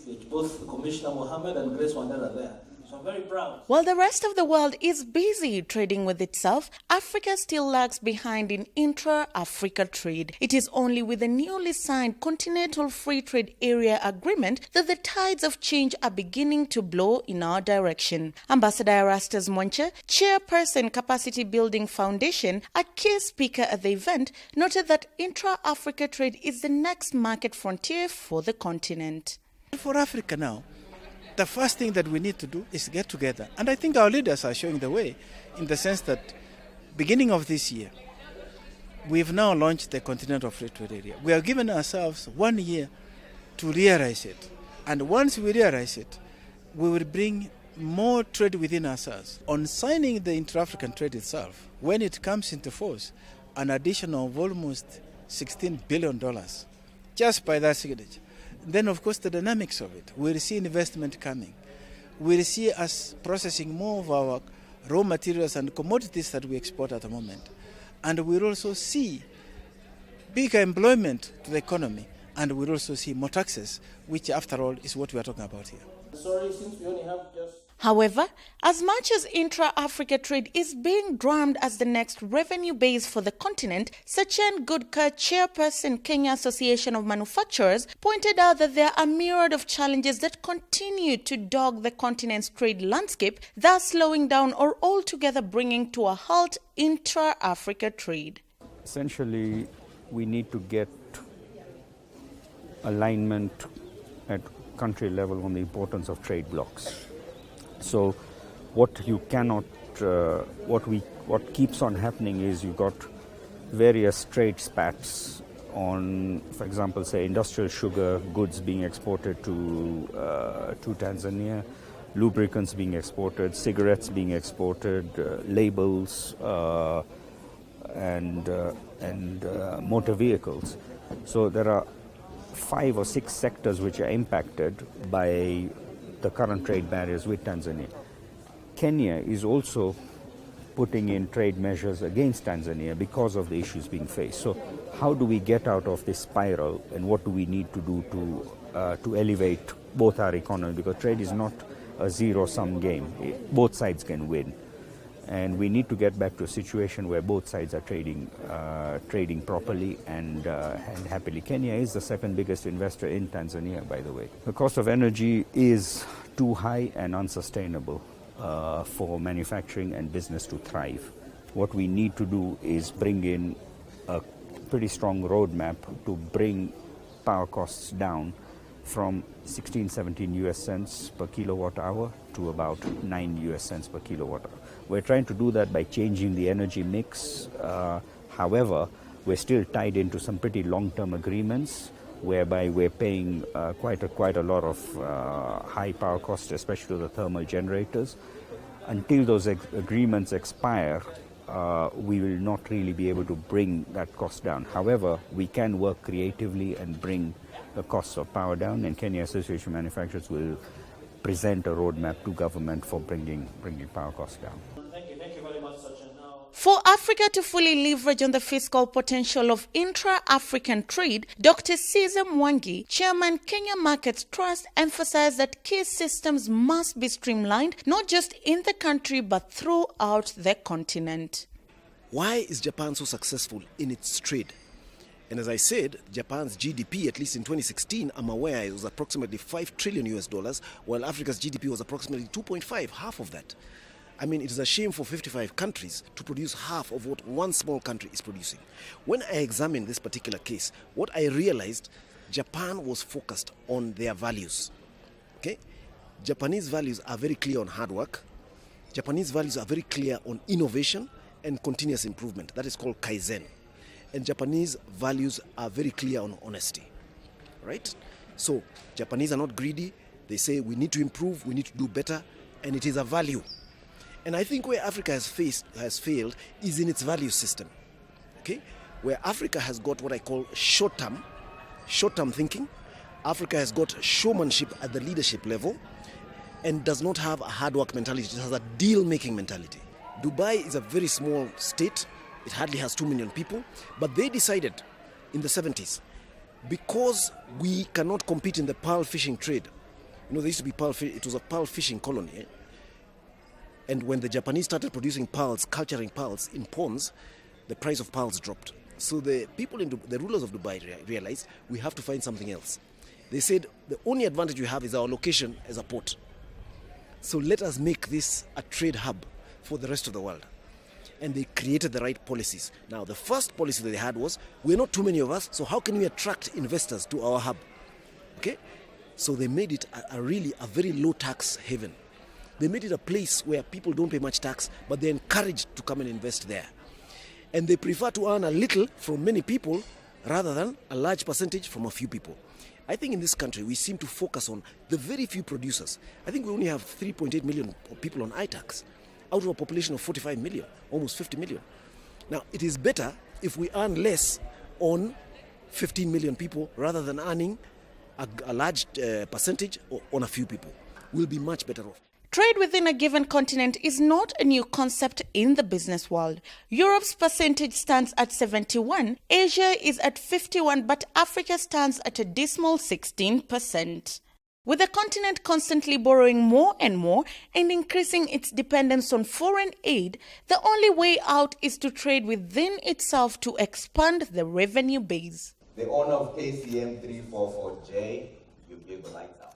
with both Commissioner Mohammed and Grace Wandera there. So I'm very proud. While the rest of the world is busy trading with itself, Africa still lags behind in intra-Africa trade. It is only with the newly signed Continental Free Trade Area Agreement that the tides of change are beginning to blow in our direction. Ambassador Erastus Mwenche, chairperson Capacity Building Foundation, a key speaker at the event, noted that intra-Africa trade is the next market frontier for the continent. For Africa now, the first thing that we need to do is get together. And I think our leaders are showing the way in the sense that beginning of this year, we've now launched the Continental Free Trade Area. We have given ourselves 1 year to realize it. And once we realize it, we will bring more trade within ourselves. On signing the intra-African trade itself, when it comes into force, an addition of almost $16 billion just by that signature. Then, of course, the dynamics of it. We'll see investment coming. We'll see us processing more of our raw materials and commodities that we export at the moment. And we'll also see bigger employment to the economy. And we'll also see more taxes, which, after all, is what we are talking about here. Sorry, since we only have just... However, as much as intra-Africa trade is being drummed as the next revenue base for the continent, Sachin Gudkar, chairperson Kenya Association of Manufacturers, pointed out that there are a myriad of challenges that continue to dog the continent's trade landscape, thus slowing down or altogether bringing to a halt intra-Africa trade. Essentially, we need to get alignment at country level on the importance of trade blocks. So what you cannot, what keeps on happening is you've got various trade spats on, for example, say industrial sugar goods being exported to Tanzania, lubricants being exported, cigarettes being exported, labels, and motor vehicles. So there are 5 or 6 sectors which are impacted by the current trade barriers with Tanzania. Kenya is also putting in trade measures against Tanzania because of the issues being faced. So how do we get out of this spiral, and what do we need to do to elevate both our economy? Because trade is not a zero-sum game. Both sides can win. And we need to get back to a situation where both sides are trading properly and happily. Kenya is the second biggest investor in Tanzania, by the way. The cost of energy is too high and unsustainable for manufacturing and business to thrive. What we need to do is bring in a pretty strong roadmap to bring power costs down from 16-17 US cents per kilowatt hour to about 9 US cents per kilowatt hour. We're trying to do that by changing the energy mix. However, we're still tied into some pretty long-term agreements whereby we're paying quite a lot of high power costs, especially to the thermal generators. Until those agreements expire, we will not really be able to bring that cost down. However, we can work creatively and bring the costs of power down, and Kenya Association of Manufacturers will present a roadmap to government for bringing power costs down. Thank you very much, Sachin. For Africa to fully leverage on the fiscal potential of intra-African trade, Dr. Caesar Mwangi, Chairman Kenya Markets Trust, emphasized that key systems must be streamlined, not just in the country but throughout the continent. Why is Japan so successful in its trade? And as I said, Japan's GDP, at least in 2016, I'm aware it was approximately $5 trillion US, while Africa's GDP was approximately 2.5, half of that. I mean, it is a shame for 55 countries to produce half of what one small country is producing. When I examined this particular case, what I realized, Japan was focused on their values. Okay? Japanese values are very clear on hard work. Japanese values are very clear on innovation and continuous improvement. That is called Kaizen. And Japanese values are very clear on honesty. Right? So, Japanese are not greedy. They say we need to improve, we need to do better, and it is a value. And I think where Africa has failed is in its value system. Okay? Where Africa has got what I call short-term thinking. Africa has got showmanship at the leadership level and does not have a hard work mentality. It has a deal-making mentality. Dubai is a very small state. It hardly has 2 million people. But they decided in the 70s, because we cannot compete in the pearl fishing trade You know, there used to be it was a pearl fishing colony. Eh? And when the Japanese started producing pearls, culturing pearls in ponds, the price of pearls dropped. So the people the rulers of Dubai realized we have to find something else. They said the only advantage we have is our location as a port. So let us make this a trade hub for the rest of the world. And they created the right policies. Now, the first policy that they had was, we're not too many of us, so how can we attract investors to our hub? Okay? So they made it a very low tax haven. They made it a place where people don't pay much tax, but they're encouraged to come and invest there. And they prefer to earn a little from many people rather than a large percentage from a few people. I think in this country, we seem to focus on the very few producers. I think we only have 3.8 million people on iTax, out of a population of 45 million, almost 50 million. Now, it is better if we earn less on 15 million people rather than earning a large percentage on a few people. We'll be much better off. Trade within a given continent is not a new concept in the business world. Europe's percentage stands at 71, Asia is at 51, but Africa stands at a dismal 16%. With the continent constantly borrowing more and more and increasing its dependence on foreign aid, the only way out is to trade within itself to expand the revenue base. The owner of KCM 344J, you give the lights out.